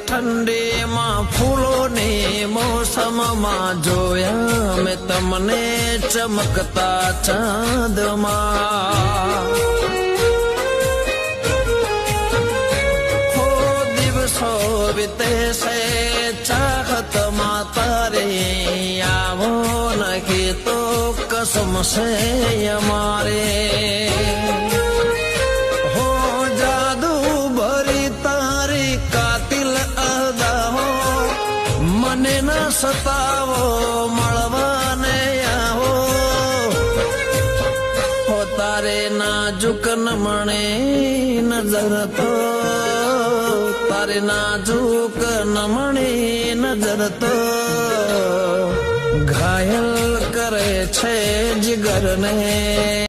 ઠંડીમાં ફૂલોની મોસમમાં જોયા મેં તમને ચમકતા ચાંદમાં. હો દિવસો વીતે છે ચાહતમાં તારી, આવો નહીં તો કસમ છે અમારે. મને ન સતાવો મળવાને આવો, હો તારે નાજુક નમણે નજર તો, તારે નાજુક નમણી નજર તો ઘાયલ કરે છે જીગરને.